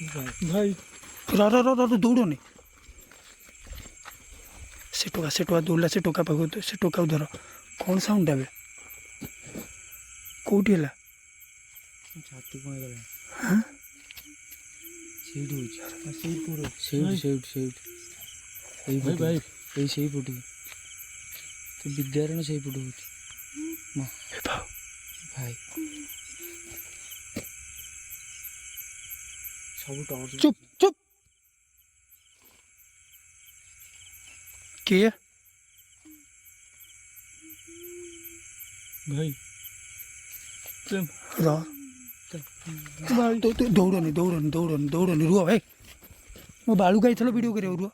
भाई दौड़नी से टोका दौड़ा से टोका पाक से टोका धर कौन साउंड आवे कौटी है छाती कौन गला हाँ भाई भाई ये सही पटू तो विद्यारण सही पटू भाई सब टॉर्च चुप चुप किए भाई भाई तो दौड़नी रुआ भाई मो बालू का थलो वीडियो करे रुआ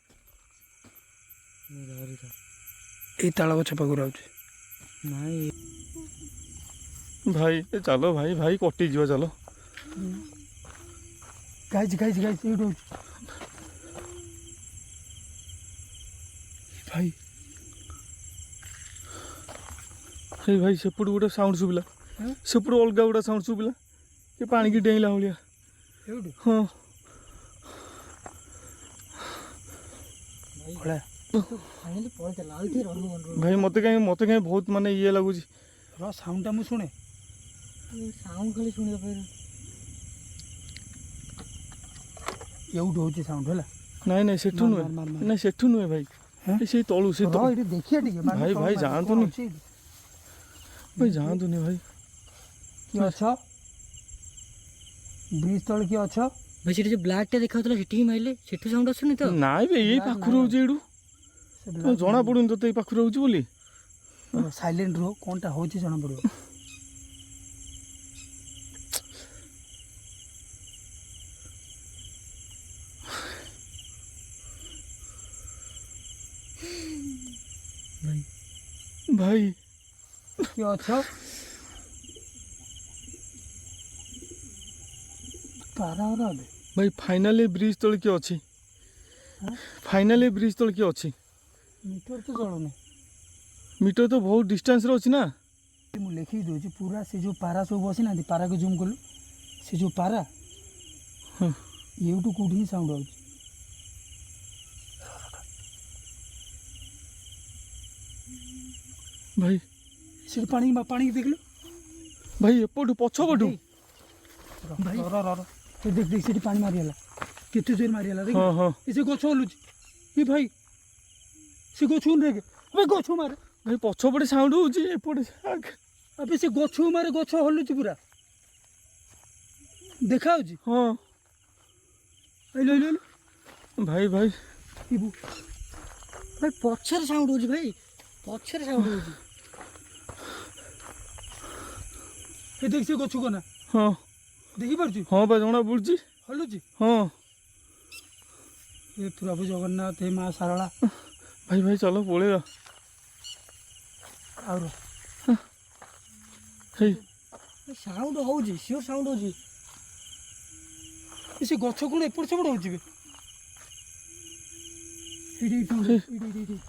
ए ताला गछ पाखु आउछ नहीं भाई चलो भाई भाई कटि जीव चलो गाइज एडो भाई हे भाई सेपट गोटे साउंड शुभिला सेपट अलग गोटे साउंड शुभिला कि पानी की डेला भाया हाँ भाई मत कहीं बहुत माने ये लगुच साउंड टा मु सुने साउंड खाली सुनिया फिर एउड होची साउंड होला नहीं सेठू नुहे नहीं सेठू नुहे भाई से तलू से तो इटे देखिए ठीक भाई भाई जानतु नहीं भाई जानतु नहीं भाई कि अच्छा ब्रिज तल कि अच्छा भाई से जो ब्लैक टा देखाउतला सेठी माइले सेठू साउंड आसुनी तो नाइ बे एई पाखु रहउची एडू तो जना पडुन तो एई पाखु रहउची बोली साइलेंट रहो कोनटा होची जना पड़ो भाई कि अच्छा पारा दे भाई फाइनली ब्रिज तल किए अच्छी फाइनली ब्रिज तल किए अच्छी मीटर तो चलुनी मीटर तो बहुत डिस्टेंस रे अच्छी ना मु लिखी दउची पूरा से जो पारा सब बसी ना पारा को जूम कलु से जो पारा यूट्यूब कोठी साउंड आउची भाई से पानी देख लो भाई एपटू पछपटू भाई तो देख से पानी मारिला केते जोर मारिला देख हां हां इसे गछ हलुची ए भाई से गछ देख भाई गछ मारे भाई पछपटे साउंड होची एपटे अबे से गछ मारे गछ हलुची पूरा देखा होची हां ले भाई भाई इबू भाई पछर साउंड होची भाई पछर साउंड होची ए देख से गछ को ना हां देखि परछु हां भाई जना बुलची हलुची हां ए प्रभु जगन्नाथ हे मां सारला भाई भाई चलो पळेगा और हे साउंड होची सियो साउंड होची इसे गछ कोन एपड़ सेपड़ होची बे इडी